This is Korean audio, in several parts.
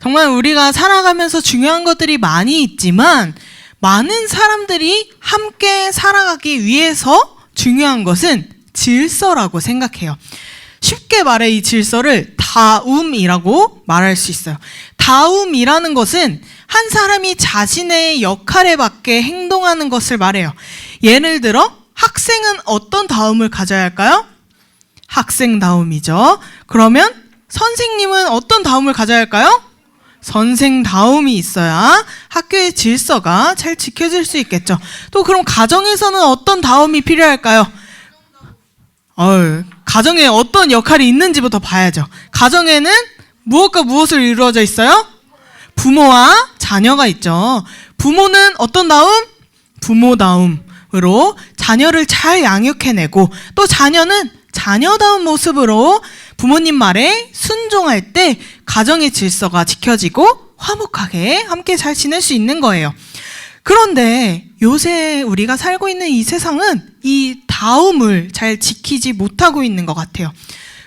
정말 우리가 살아가면서 중요한 것들이 많이 있지만 많은 사람들이 함께 살아가기 위해서 중요한 것은 질서라고 생각해요. 쉽게 말해 이 질서를 다움이라고 말할 수 있어요. 다움이라는 것은 한 사람이 자신의 역할에 맞게 행동하는 것을 말해요. 예를 들어 학생은 어떤 다움을 가져야 할까요? 학생다움이죠. 그러면 선생님은 어떤 다움을 가져야 할까요? 선생다움이 있어야 학교의 질서가 잘 지켜질 수 있겠죠. 또 그럼 가정에서는 어떤 다움이 필요할까요? 가정에 어떤 역할이 있는지부터 봐야죠. 가정에는 무엇과 무엇을 이루어져 있어요? 부모와 자녀가 있죠. 부모는 어떤 다움? 부모다움으로 자녀를 잘 양육해내고, 또 자녀는 자녀다운 모습으로 부모님 말에 순종할 때 가정의 질서가 지켜지고 화목하게 함께 잘 지낼 수 있는 거예요. 그런데 요새 우리가 살고 있는 이 세상은 이 다움을 잘 지키지 못하고 있는 것 같아요.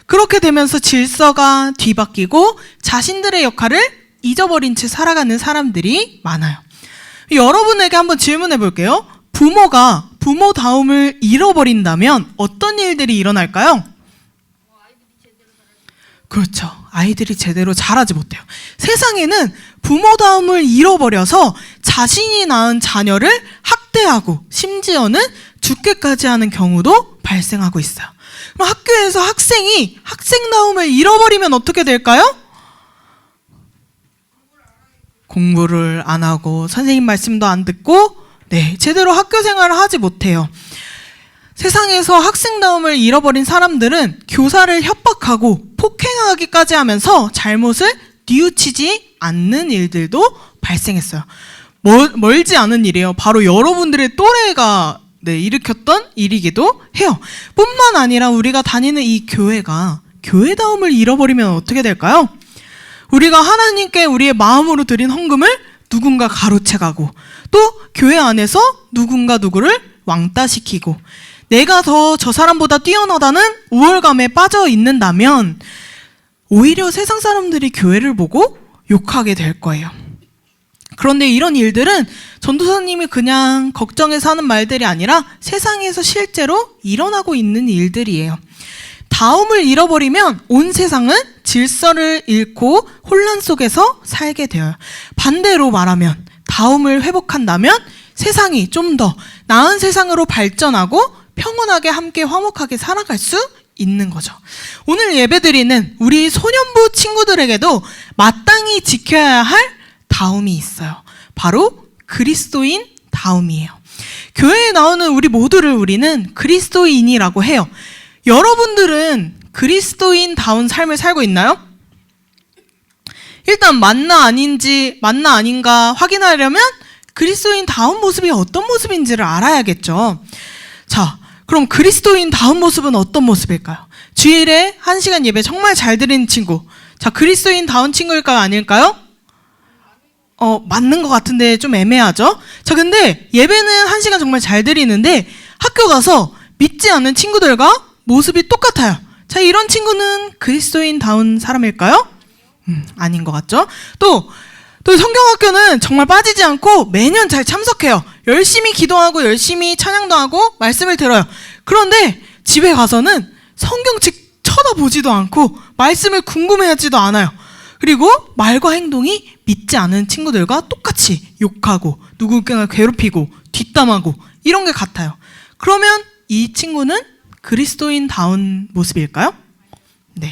그렇게 되면서 질서가 뒤바뀌고 자신들의 역할을 잊어버린 채 살아가는 사람들이 많아요. 여러분에게 한번 질문해 볼게요. 부모가 부모다움을 잃어버린다면 어떤 일들이 일어날까요? 그렇죠. 아이들이 제대로 자라지 못해요. 세상에는 부모다움을 잃어버려서 자신이 낳은 자녀를 학대하고 심지어는 죽게까지 하는 경우도 발생하고 있어요. 그럼 학교에서 학생이 학생다움을 잃어버리면 어떻게 될까요? 공부를 안 하고 선생님 말씀도 안 듣고 제대로 학교 생활을 하지 못해요. 세상에서 학생다움을 잃어버린 사람들은 교사를 협박하고 폭행하기까지 하면서 잘못을 뉘우치지 않는 일들도 발생했어요. 멀지 않은 일이에요. 바로 여러분들의 또래가 일으켰던 일이기도 해요. 뿐만 아니라 우리가 다니는 이 교회가 교회다움을 잃어버리면 어떻게 될까요? 우리가 하나님께 우리의 마음으로 드린 헌금을 누군가 가로채가고, 또 교회 안에서 누군가 누구를 왕따시키고, 내가 더 저 사람보다 뛰어나다는 우월감에 빠져 있는다면 오히려 세상 사람들이 교회를 보고 욕하게 될 거예요. 그런데 이런 일들은 전도사님이 그냥 걱정해서 하는 말들이 아니라 세상에서 실제로 일어나고 있는 일들이에요. 다움을 잃어버리면 온 세상은 질서를 잃고 혼란 속에서 살게 되어요. 반대로 말하면 다움을 회복한다면 세상이 좀 더 나은 세상으로 발전하고 평온하게 함께 화목하게 살아갈 수 있는 거죠. 오늘 예배드리는 우리 소년부 친구들에게도 마땅히 지켜야 할 다움이 있어요. 바로 그리스도인 다움이에요. 교회에 나오는 우리 모두를 우리는 그리스도인이라고 해요. 여러분들은 그리스도인다운 삶을 살고 있나요? 일단 맞나 아닌가 확인하려면 그리스도인다운 모습이 어떤 모습인지를 알아야겠죠. 자, 그럼 그리스도인다운 모습은 어떤 모습일까요? 주일에 1시간 예배 정말 잘 드리는 친구. 자, 그리스도인다운 친구일까요? 아닐까요? 맞는 것 같은데 좀 애매하죠? 자, 근데 예배는 1시간 정말 잘 드리는데 학교 가서 믿지 않는 친구들과 모습이 똑같아요. 자, 이런 친구는 그리스도인다운 사람일까요? 아닌 것 같죠? 또 성경학교는 정말 빠지지 않고 매년 잘 참석해요. 열심히 기도하고 열심히 찬양도 하고 말씀을 들어요. 그런데 집에 가서는 성경책 쳐다보지도 않고 말씀을 궁금해하지도 않아요. 그리고 말과 행동이 믿지 않은 친구들과 똑같이 욕하고 누군가 괴롭히고 뒷담하고 이런 게 같아요. 그러면 이 친구는 그리스도인다운 모습일까요? 네.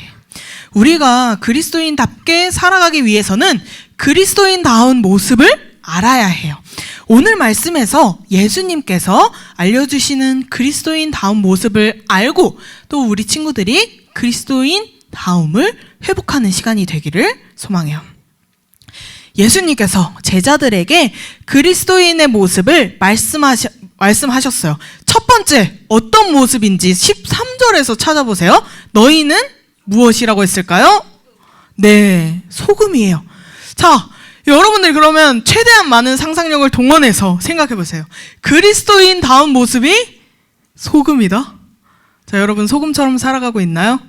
우리가 그리스도인답게 살아가기 위해서는 그리스도인다운 모습을 알아야 해요. 오늘 말씀에서 예수님께서 알려주시는 그리스도인다운 모습을 알고 또 우리 친구들이 그리스도인다움을 회복하는 시간이 되기를 소망해요. 예수님께서 제자들에게 그리스도인의 모습을 말씀하셨어요. 첫 번째 어떤 모습인지 13절에서 찾아보세요. 너희는 무엇이라고 했을까요? 네, 소금이에요. 자, 여러분들 그러면 최대한 많은 상상력을 동원해서 생각해 보세요. 그리스도인다운 모습이 소금이다. 자, 여러분 소금처럼 살아가고 있나요?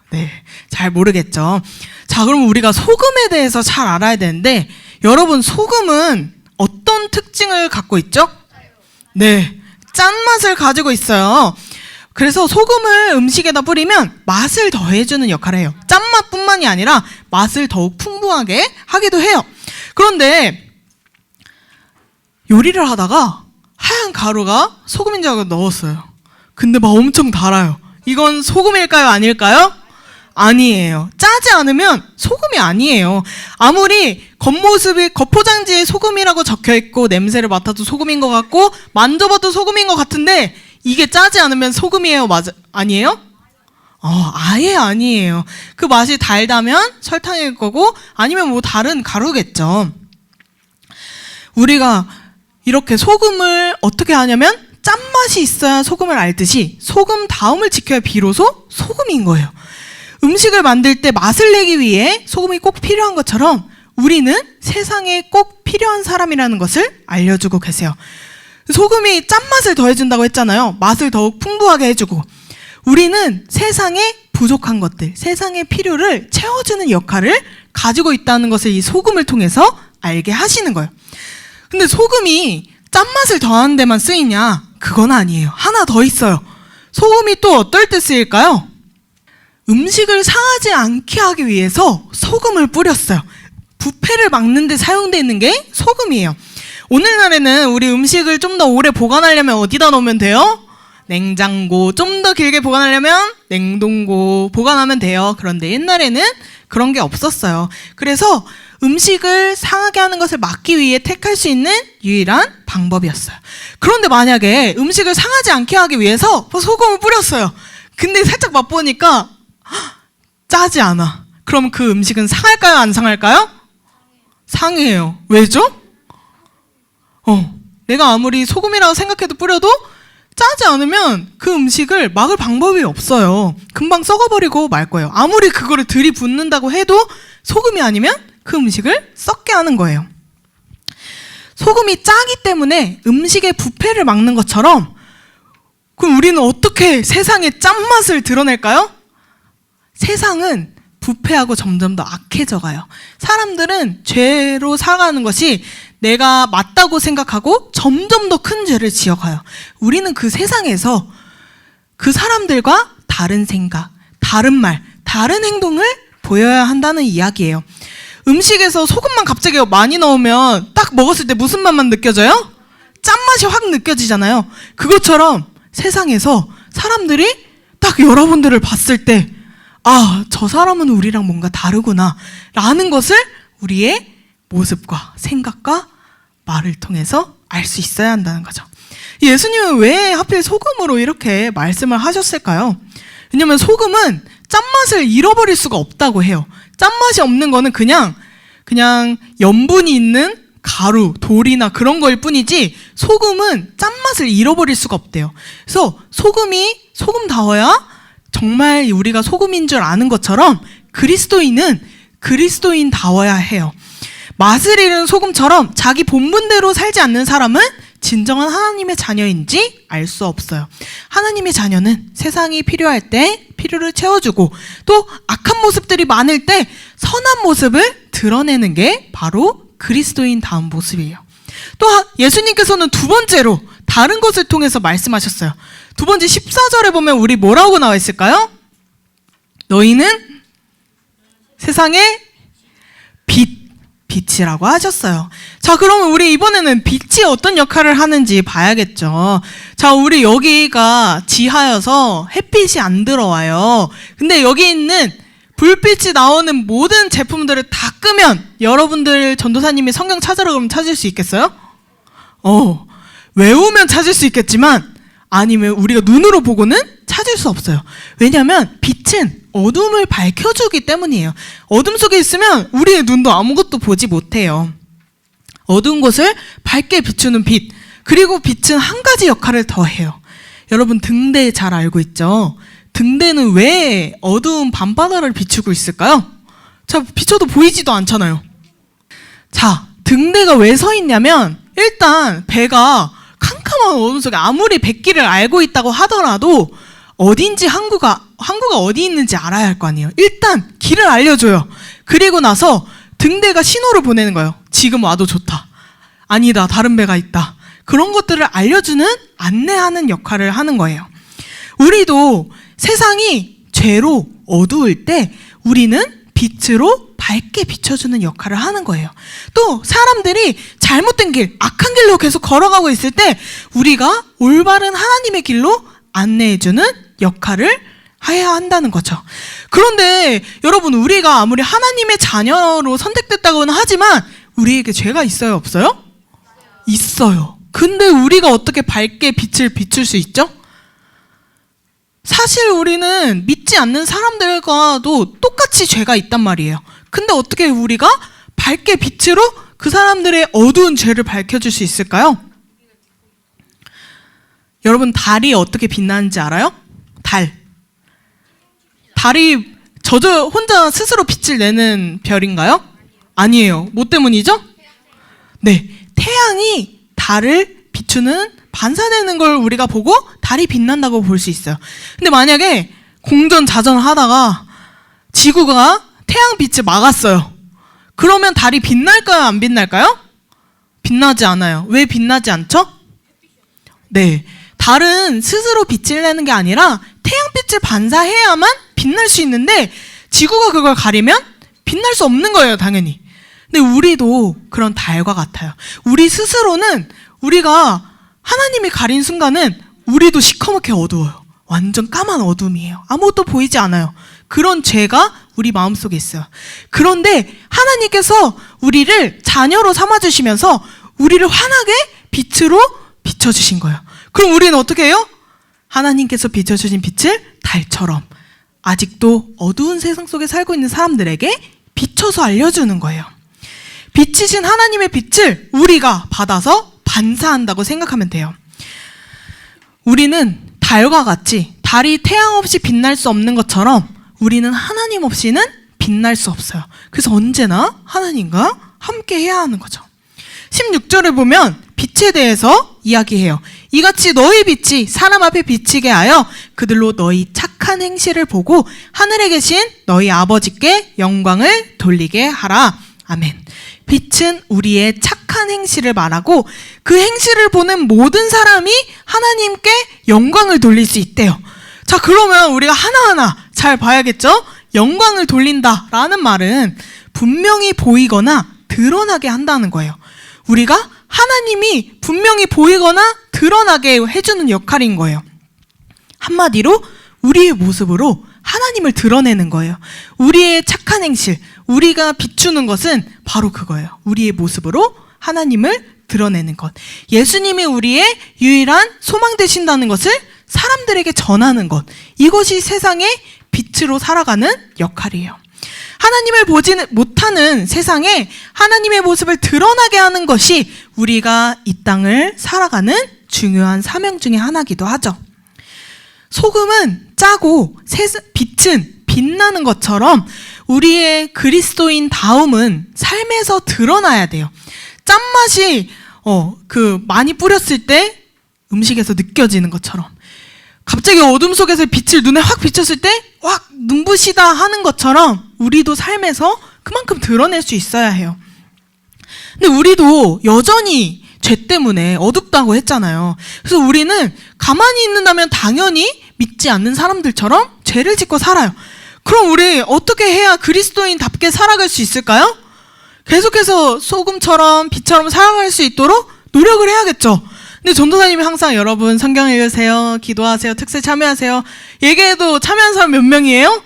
네, 잘 모르겠죠. 자, 그럼 우리가 소금에 대해서 잘 알아야 되는데, 여러분 소금은 어떤 특징을 갖고 있죠? 네, 짠맛을 가지고 있어요. 그래서 소금을 음식에다 뿌리면 맛을 더해주는 역할을 해요. 짠맛뿐만이 아니라 맛을 더욱 풍부하게 하기도 해요. 그런데 요리를 하다가 하얀 가루가 소금인 줄 알고 넣었어요. 근데 막 엄청 달아요. 이건 소금일까요? 아닐까요? 아니에요. 짜지 않으면 소금이 아니에요. 아무리 겉모습이 겉포장지에 소금이라고 적혀있고 냄새를 맡아도 소금인 것 같고 만져봐도 소금인 것 같은데 이게 짜지 않으면 소금이에요? 아니에요? 아예 아니에요. 그 맛이 달다면 설탕일 거고 아니면 뭐 다른 가루겠죠. 우리가 이렇게 소금을 어떻게 하냐면 짠맛이 있어야 소금을 알듯이 소금다움을 지켜야 비로소 소금인 거예요. 음식을 만들 때 맛을 내기 위해 소금이 꼭 필요한 것처럼 우리는 세상에 꼭 필요한 사람이라는 것을 알려주고 계세요. 소금이 짠맛을 더해준다고 했잖아요. 맛을 더욱 풍부하게 해주고 우리는 세상에 부족한 것들, 세상의 필요를 채워주는 역할을 가지고 있다는 것을 이 소금을 통해서 알게 하시는 거예요. 근데 소금이 짠맛을 더하는 데만 쓰이냐? 그건 아니에요. 하나 더 있어요. 소금이 또 어떨 때 쓰일까요? 음식을 상하지 않게 하기 위해서 소금을 뿌렸어요. 부패를 막는 데 사용되는 게 소금이에요. 오늘날에는 우리 음식을 좀 더 오래 보관하려면 어디다 놓으면 돼요? 냉장고. 좀 더 길게 보관하려면 냉동고 보관하면 돼요. 그런데 옛날에는 그런 게 없었어요. 그래서 음식을 상하게 하는 것을 막기 위해 택할 수 있는 유일한 방법이었어요. 그런데 만약에 음식을 상하지 않게 하기 위해서 소금을 뿌렸어요. 근데 살짝 맛보니까 짜지 않아. 그럼 그 음식은 상할까요? 안 상할까요? 상해요. 왜죠? 내가 아무리 소금이라고 생각해도 뿌려도 짜지 않으면 그 음식을 막을 방법이 없어요. 금방 썩어버리고 말 거예요. 아무리 그거를 들이붓는다고 해도 소금이 아니면 그 음식을 썩게 하는 거예요. 소금이 짜기 때문에 음식의 부패를 막는 것처럼 그럼 우리는 어떻게 세상의 짠맛을 드러낼까요? 세상은 부패하고 점점 더 악해져 가요. 사람들은 죄로 살아가는 것이 내가 맞다고 생각하고 점점 더 큰 죄를 지어가요. 우리는 그 세상에서 그 사람들과 다른 생각, 다른 말, 다른 행동을 보여야 한다는 이야기예요. 음식에서 소금만 갑자기 많이 넣으면 딱 먹었을 때 무슨 맛만 느껴져요? 짠맛이 확 느껴지잖아요. 그것처럼 세상에서 사람들이 딱 여러분들을 봤을 때 저 사람은 우리랑 뭔가 다르구나 라는 것을 우리의 모습과 생각과 말을 통해서 알 수 있어야 한다는 거죠. 예수님은 왜 하필 소금으로 이렇게 말씀을 하셨을까요? 왜냐면 소금은 짠맛을 잃어버릴 수가 없다고 해요. 짠맛이 없는 거는 그냥 염분이 있는 가루, 돌이나 그런 거일 뿐이지 소금은 짠맛을 잃어버릴 수가 없대요. 그래서 소금이 소금다워야 정말 우리가 소금인 줄 아는 것처럼 그리스도인은 그리스도인다워야 해요. 맛을 잃은 소금처럼 자기 본분대로 살지 않는 사람은 진정한 하나님의 자녀인지 알 수 없어요. 하나님의 자녀는 세상이 필요할 때 필요를 채워주고 또 악한 모습들이 많을 때 선한 모습을 드러내는 게 바로 그리스도인다운 모습이에요. 또 예수님께서는 두 번째로 다른 것을 통해서 말씀하셨어요. 두 번째 14절에 보면 우리 뭐라고 나와 있을까요? 너희는 세상의 빛이라고 하셨어요. 자, 그러면 우리 이번에는 빛이 어떤 역할을 하는지 봐야겠죠. 자, 우리 여기가 지하여서 햇빛이 안 들어와요. 근데 여기 있는 불빛이 나오는 모든 제품들을 다 끄면 여러분들 전도사님이 성경 찾으러 그러면 찾을 수 있겠어요? 외우면 찾을 수 있겠지만 아니면 우리가 눈으로 보고는 찾을 수 없어요. 왜냐하면 빛은 어둠을 밝혀주기 때문이에요. 어둠 속에 있으면 우리의 눈도 아무것도 보지 못해요. 어두운 곳을 밝게 비추는 빛, 그리고 빛은 한 가지 역할을 더 해요. 여러분 등대 잘 알고 있죠? 등대는 왜 어두운 밤바다를 비추고 있을까요? 자, 비춰도 보이지도 않잖아요. 자, 등대가 왜 서 있냐면 일단 배가 캄캄한 어둠 속에 아무리 백길을 알고 있다고 하더라도 어딘지 항구가 어디 있는지 알아야 할 거 아니에요. 일단 길을 알려줘요. 그리고 나서 등대가 신호를 보내는 거예요. 지금 와도 좋다. 아니다, 다른 배가 있다. 그런 것들을 알려주는, 안내하는 역할을 하는 거예요. 우리도 세상이 죄로 어두울 때 우리는 빛으로 밝게 비춰주는 역할을 하는 거예요. 또 사람들이 잘못된 길, 악한 길로 계속 걸어가고 있을 때 우리가 올바른 하나님의 길로 안내해주는 역할을 해야 한다는 거죠. 그런데 여러분, 우리가 아무리 하나님의 자녀로 선택됐다고는 하지만 우리에게 죄가 있어요, 없어요? 있어요. 근데 우리가 어떻게 밝게 빛을 비출 수 있죠? 사실 우리는 믿지 않는 사람들과도 똑같이 죄가 있단 말이에요. 근데 어떻게 우리가 밝게 빛으로 그 사람들의 어두운 죄를 밝혀줄 수 있을까요? 여러분, 달이 어떻게 빛나는지 알아요? 달이 혼자 스스로 빛을 내는 별인가요? 아니에요. 뭐 때문이죠? 네, 태양이 달을 비추는, 반사되는 걸 우리가 보고 달이 빛난다고 볼 수 있어요. 근데 만약에 공전자전 하다가 지구가 태양 빛을 막았어요. 그러면 달이 빛날까요, 안 빛날까요? 빛나지 않아요. 왜 빛나지 않죠? 네, 달은 스스로 빛을 내는 게 아니라 태양빛을 반사해야만 빛날 수 있는데 지구가 그걸 가리면 빛날 수 없는 거예요, 당연히. 근데 우리도 그런 달과 같아요. 우리 스스로는, 우리가 하나님이 가린 순간은 우리도 시커멓게 어두워요. 완전 까만 어둠이에요. 아무것도 보이지 않아요. 그런 죄가 우리 마음속에 있어요. 그런데 하나님께서 우리를 자녀로 삼아주시면서 우리를 환하게 빛으로 비춰주신 거예요. 그럼 우리는 어떻게 해요? 하나님께서 비춰주신 빛을 달처럼 아직도 어두운 세상 속에 살고 있는 사람들에게 비춰서 알려주는 거예요. 빛이신 하나님의 빛을 우리가 받아서 반사한다고 생각하면 돼요. 우리는 달과 같이 달이 태양 없이 빛날 수 없는 것처럼 우리는 하나님 없이는 빛날 수 없어요. 그래서 언제나 하나님과 함께 해야 하는 거죠. 16절을 보면 빛에 대해서 이야기해요. 이같이 너희 빛이 사람 앞에 비치게 하여 그들로 너희 착한 행실을 보고 하늘에 계신 너희 아버지께 영광을 돌리게 하라. 아멘. 빛은 우리의 착한 행실을 말하고 그 행실을 보는 모든 사람이 하나님께 영광을 돌릴 수 있대요. 자, 그러면 우리가 하나하나 잘 봐야겠죠? 영광을 돌린다라는 말은 분명히 보이거나 드러나게 한다는 거예요. 우리가 하나님이 분명히 보이거나 드러나게 해주는 역할인 거예요. 한마디로 우리의 모습으로 하나님을 드러내는 거예요. 우리의 착한 행실, 우리가 비추는 것은 바로 그거예요. 우리의 모습으로 하나님을 드러내는 것. 예수님이 우리의 유일한 소망 되신다는 것을 사람들에게 전하는 것. 이것이 세상의 빛으로 살아가는 역할이에요. 하나님을 보지 못하는 세상에 하나님의 모습을 드러나게 하는 것이 우리가 이 땅을 살아가는 중요한 사명 중에 하나이기도 하죠. 소금은 짜고 빛은 빛나는 것처럼 우리의 그리스도인 다움은 삶에서 드러나야 돼요. 짠맛이 많이 뿌렸을 때 음식에서 느껴지는 것처럼, 갑자기 어둠 속에서 빛을 눈에 확 비쳤을 때 확 눈부시다 하는 것처럼 우리도 삶에서 그만큼 드러낼 수 있어야 해요. 근데 우리도 여전히 죄 때문에 어둡다고 했잖아요. 그래서 우리는 가만히 있는다면 당연히 믿지 않는 사람들처럼 죄를 짓고 살아요. 그럼 우리 어떻게 해야 그리스도인답게 살아갈 수 있을까요? 계속해서 소금처럼 빛처럼 살아갈 수 있도록 노력을 해야겠죠. 근데 전도사님이 항상 여러분 성경 읽으세요, 기도하세요, 특세 참여하세요 얘기해도 참여한 사람 몇 명이에요?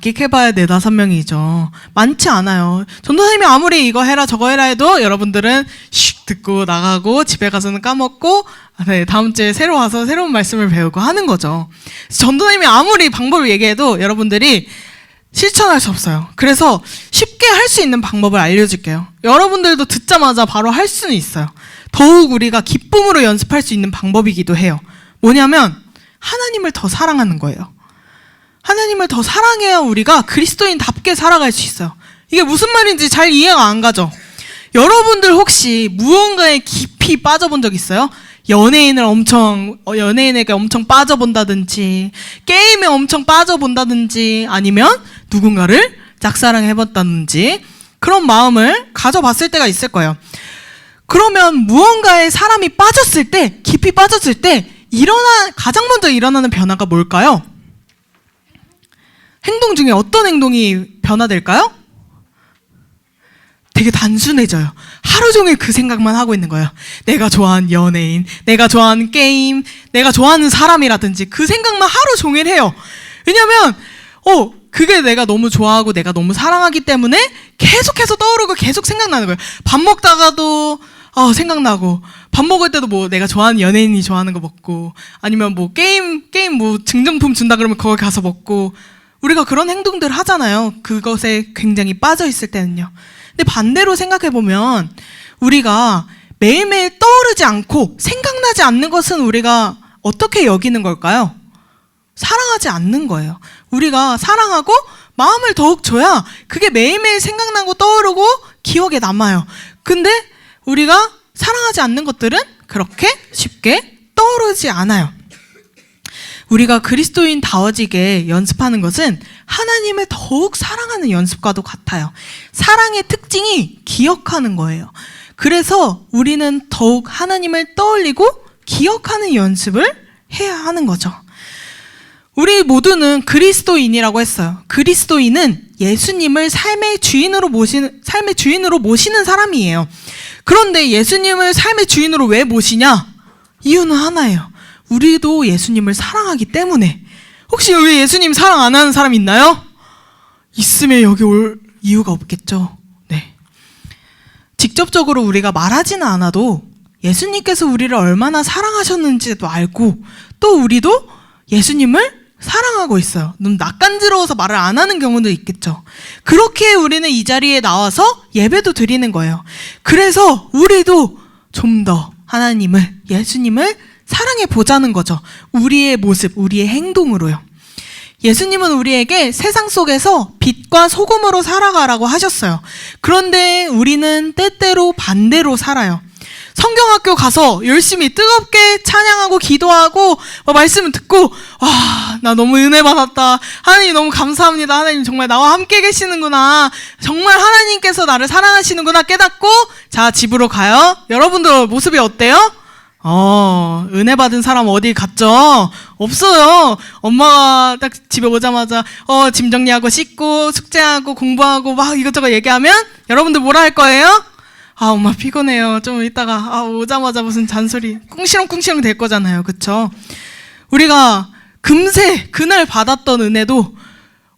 끽해봐야 4-5명이죠. 많지 않아요. 전도사님이 아무리 이거 해라 저거 해라 해도 여러분들은 슉 듣고 나가고 집에 가서는 까먹고 다음 주에 새로 와서 새로운 말씀을 배우고 하는 거죠. 전도사님이 아무리 방법을 얘기해도 여러분들이 실천할 수 없어요. 그래서 쉽게 할 수 있는 방법을 알려줄게요. 여러분들도 듣자마자 바로 할 수는 있어요. 더욱 우리가 기쁨으로 연습할 수 있는 방법이기도 해요. 뭐냐면 하나님을 더 사랑하는 거예요. 하나님을 더 사랑해야 우리가 그리스도인답게 살아갈 수 있어요. 이게 무슨 말인지 잘 이해가 안 가죠? 여러분들 혹시 무언가에 깊이 빠져본 적 있어요? 연예인에게 엄청 빠져본다든지, 게임에 엄청 빠져본다든지, 아니면 누군가를 짝사랑해봤다든지, 그런 마음을 가져봤을 때가 있을 거예요. 그러면 무언가에 사람이 빠졌을 때, 깊이 빠졌을 때, 가장 먼저 일어나는 변화가 뭘까요? 행동 중에 어떤 행동이 변화될까요? 되게 단순해져요. 하루 종일 그 생각만 하고 있는 거예요. 내가 좋아하는 연예인, 내가 좋아하는 게임, 내가 좋아하는 사람이라든지 그 생각만 하루 종일 해요. 왜냐면 그게 내가 너무 좋아하고 내가 너무 사랑하기 때문에 계속해서 떠오르고 계속 생각나는 거예요. 밥 먹다가도 생각나고, 밥 먹을 때도 뭐 내가 좋아하는 연예인이 좋아하는 거 먹고, 아니면 뭐 게임 뭐 증정품 준다 그러면 거기 가서 먹고, 우리가 그런 행동들 하잖아요. 그것에 굉장히 빠져 있을 때는요. 근데 반대로 생각해보면 우리가 매일매일 떠오르지 않고 생각나지 않는 것은 우리가 어떻게 여기는 걸까요? 사랑하지 않는 거예요. 우리가 사랑하고 마음을 더욱 줘야 그게 매일매일 생각나고 떠오르고 기억에 남아요. 근데 우리가 사랑하지 않는 것들은 그렇게 쉽게 떠오르지 않아요. 우리가 그리스도인다워지게 연습하는 것은 하나님을 더욱 사랑하는 연습과도 같아요. 사랑의 특징이 기억하는 거예요. 그래서 우리는 더욱 하나님을 떠올리고 기억하는 연습을 해야 하는 거죠. 우리 모두는 그리스도인이라고 했어요. 그리스도인은 예수님을 삶의 주인으로 모시는 사람이에요. 그런데 예수님을 삶의 주인으로 왜 모시냐? 이유는 하나예요. 우리도 예수님을 사랑하기 때문에. 혹시 여기 예수님 사랑 안 하는 사람 있나요? 있으면 여기 올 이유가 없겠죠. 네. 직접적으로 우리가 말하지는 않아도 예수님께서 우리를 얼마나 사랑하셨는지도 알고, 또 우리도 예수님을 사랑하고 있어요. 너무 낯간지러워서 말을 안 하는 경우도 있겠죠. 그렇게 우리는 이 자리에 나와서 예배도 드리는 거예요. 그래서 우리도 좀 더 하나님을, 예수님을 사랑해 보자는 거죠. 우리의 모습, 우리의 행동으로요. 예수님은 우리에게 세상 속에서 빛과 소금으로 살아가라고 하셨어요. 그런데 우리는 때때로 반대로 살아요. 성경학교 가서 열심히 뜨겁게 찬양하고 기도하고 말씀을 듣고, 나 너무 은혜 받았다. 하나님 너무 감사합니다. 하나님 정말 나와 함께 계시는구나. 정말 하나님께서 나를 사랑하시는구나 깨닫고, 자, 집으로 가요. 여러분들 모습이 어때요? 은혜 받은 사람 어디 갔죠? 없어요. 엄마가 딱 집에 오자마자 짐 정리하고 씻고 숙제하고 공부하고 막 이것저것 얘기하면 여러분들 뭐라 할 거예요? 엄마 피곤해요. 좀 이따가 오자마자 무슨 잔소리 꿍시렁꿍시렁 될 거잖아요. 그쵸? 우리가 금세 그날 받았던 은혜도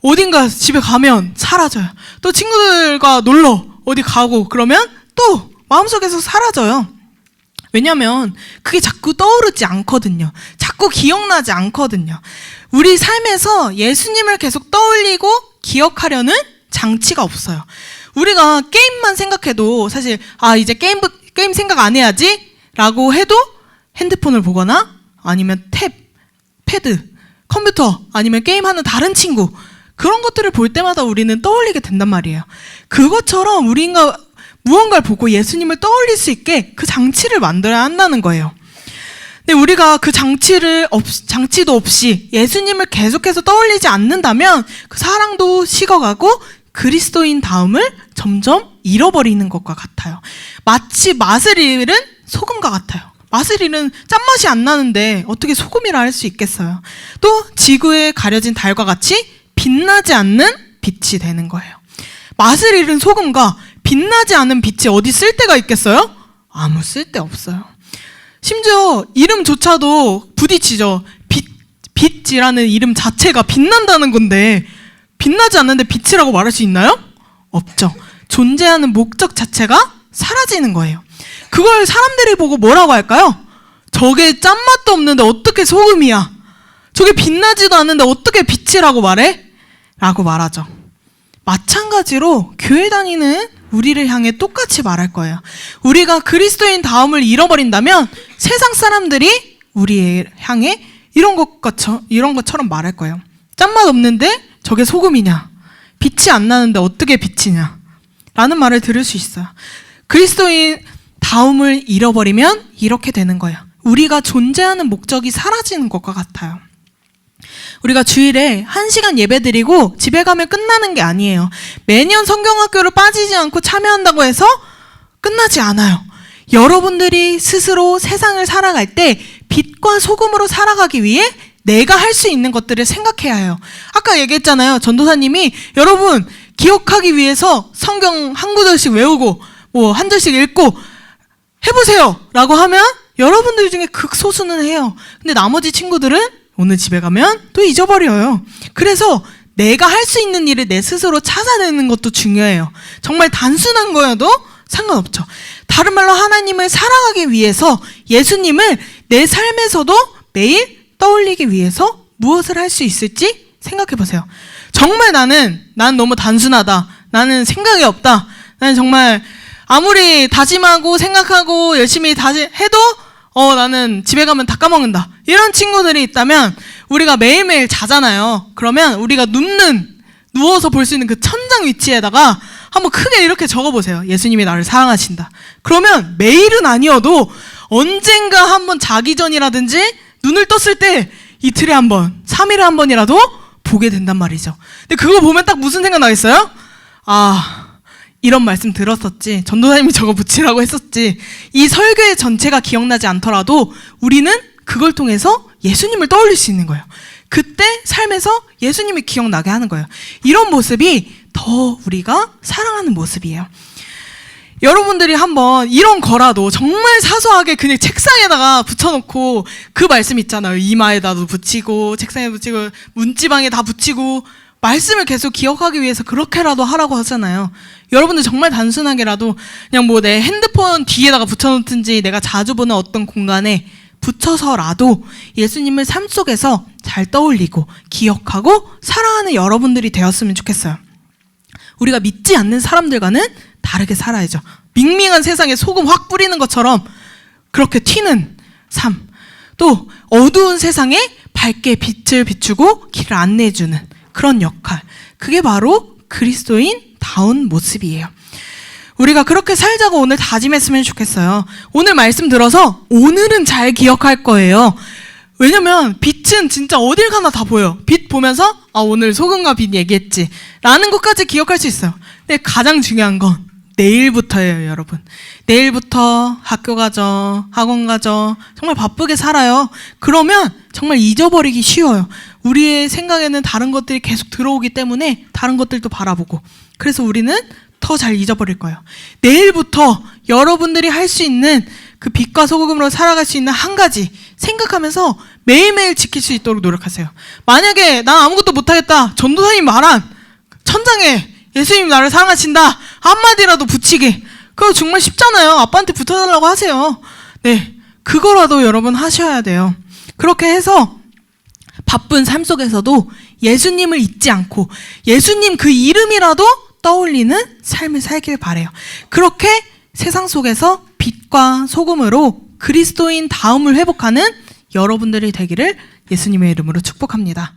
어딘가 집에 가면 사라져요. 또 친구들과 놀러 어디 가고 그러면 또 마음속에서 사라져요. 왜냐면 그게 자꾸 떠오르지 않거든요. 자꾸 기억나지 않거든요. 우리 삶에서 예수님을 계속 떠올리고 기억하려는 장치가 없어요. 우리가 게임만 생각해도 사실 이제 게임 생각 안 해야지 라고 해도 핸드폰을 보거나 아니면 패드, 컴퓨터 아니면 게임하는 다른 친구, 그런 것들을 볼 때마다 우리는 떠올리게 된단 말이에요. 그것처럼 우리가 무언가를 보고 예수님을 떠올릴 수 있게 그 장치를 만들어야 한다는 거예요. 근데 우리가 그 장치도 없이 예수님을 계속해서 떠올리지 않는다면 그 사랑도 식어가고 그리스도인 다움을 점점 잃어버리는 것과 같아요. 마치 맛을 잃은 소금과 같아요. 맛을 잃은 짠맛이 안 나는데 어떻게 소금이라 할 수 있겠어요. 또 지구에 가려진 달과 같이 빛나지 않는 빛이 되는 거예요. 맛을 잃은 소금과 빛나지 않은 빛이 어디 쓸데가 있겠어요? 아무 쓸데 없어요. 심지어 이름조차도 부딪히죠. 빛이라는 이름 자체가 빛난다는 건데 빛나지 않는데 빛이라고 말할 수 있나요? 없죠. 존재하는 목적 자체가 사라지는 거예요. 그걸 사람들이 보고 뭐라고 할까요? 저게 짠맛도 없는데 어떻게 소금이야? 저게 빛나지도 않는데 어떻게 빛이라고 말해? 라고 말하죠. 마찬가지로 교회 다니는 우리를 향해 똑같이 말할 거예요. 우리가 그리스도인 다움을 잃어버린다면 세상 사람들이 우리를 향해 이런 것처럼 말할 거예요. 짠맛 없는데 저게 소금이냐? 빛이 안 나는데 어떻게 빛이냐? 라는 말을 들을 수 있어요. 그리스도인 다움을 잃어버리면 이렇게 되는 거예요. 우리가 존재하는 목적이 사라지는 것과 같아요. 우리가 주일에 1시간 예배 드리고 집에 가면 끝나는 게 아니에요. 매년 성경학교를 빠지지 않고 참여한다고 해서 끝나지 않아요. 여러분들이 스스로 세상을 살아갈 때 빛과 소금으로 살아가기 위해 내가 할 수 있는 것들을 생각해야 해요. 아까 얘기했잖아요. 전도사님이 여러분 기억하기 위해서 성경 한 구절씩 외우고 뭐 한 절씩 읽고 해보세요 라고 하면 여러분들 중에 극소수는 해요. 근데 나머지 친구들은 오늘 집에 가면 또 잊어버려요. 그래서 내가 할 수 있는 일을 내 스스로 찾아내는 것도 중요해요. 정말 단순한 거여도 상관없죠. 다른 말로 하나님을 사랑하기 위해서 예수님을 내 삶에서도 매일 떠올리기 위해서 무엇을 할 수 있을지 생각해 보세요. 정말 나는 너무 단순하다. 나는 생각이 없다. 나는 정말 아무리 다짐하고 생각하고 열심히 해도 나는 집에 가면 다 까먹는다. 이런 친구들이 있다면 우리가 매일매일 자잖아요. 그러면 우리가 누워서 볼 수 있는 그 천장 위치에다가 한번 크게 이렇게 적어보세요. 예수님이 나를 사랑하신다. 그러면 매일은 아니어도 언젠가 한번 자기 전이라든지 눈을 떴을 때 이틀에 한 번, 3일에 한 번이라도 보게 된단 말이죠. 근데 그거 보면 딱 무슨 생각 나겠어요? 이런 말씀 들었었지. 전도사님이 저거 붙이라고 했었지. 이 설교의 전체가 기억나지 않더라도 우리는 그걸 통해서 예수님을 떠올릴 수 있는 거예요. 그때 삶에서 예수님이 기억나게 하는 거예요. 이런 모습이 더 우리가 사랑하는 모습이에요. 여러분들이 한번 이런 거라도 정말 사소하게 그냥 책상에다가 붙여놓고 그 말씀 있잖아요. 이마에다도 붙이고 책상에 붙이고 문지방에 다 붙이고 말씀을 계속 기억하기 위해서 그렇게라도 하라고 하잖아요. 여러분들 정말 단순하게라도 그냥 뭐 내 핸드폰 뒤에다가 붙여놓든지 내가 자주 보는 어떤 공간에 붙여서라도 예수님을 삶 속에서 잘 떠올리고 기억하고 사랑하는 여러분들이 되었으면 좋겠어요. 우리가 믿지 않는 사람들과는 다르게 살아야죠. 밍밍한 세상에 소금 확 뿌리는 것처럼 그렇게 튀는 삶. 또 어두운 세상에 밝게 빛을 비추고 길을 안내해주는 그런 역할. 그게 바로 그리스도인다운 모습이에요. 우리가 그렇게 살자고 오늘 다짐했으면 좋겠어요. 오늘 말씀 들어서 오늘은 잘 기억할 거예요. 왜냐면 빛은 진짜 어딜 가나 다 보여요. 빛 보면서 오늘 소금과 빛 얘기했지 라는 것까지 기억할 수 있어요. 근데 가장 중요한 건 내일부터예요, 여러분. 내일부터 학교 가죠, 학원 가죠. 정말 바쁘게 살아요. 그러면 정말 잊어버리기 쉬워요. 우리의 생각에는 다른 것들이 계속 들어오기 때문에 다른 것들도 바라보고. 그래서 우리는 더 잘 잊어버릴 거예요. 내일부터 여러분들이 할 수 있는 그 빛과 소금으로 살아갈 수 있는 한 가지 생각하면서 매일매일 지킬 수 있도록 노력하세요. 만약에 난 아무것도 못하겠다. 전도사님 말한 천장에 예수님 나를 사랑하신다 한마디라도 붙이기. 그거 정말 쉽잖아요. 아빠한테 붙여달라고 하세요. 네, 그거라도 여러분 하셔야 돼요. 그렇게 해서 바쁜 삶 속에서도 예수님을 잊지 않고 예수님 그 이름이라도 떠올리는 삶을 살길 바래요. 그렇게 세상 속에서 빛과 소금으로 그리스도인 다움을 회복하는 여러분들이 되기를 예수님의 이름으로 축복합니다.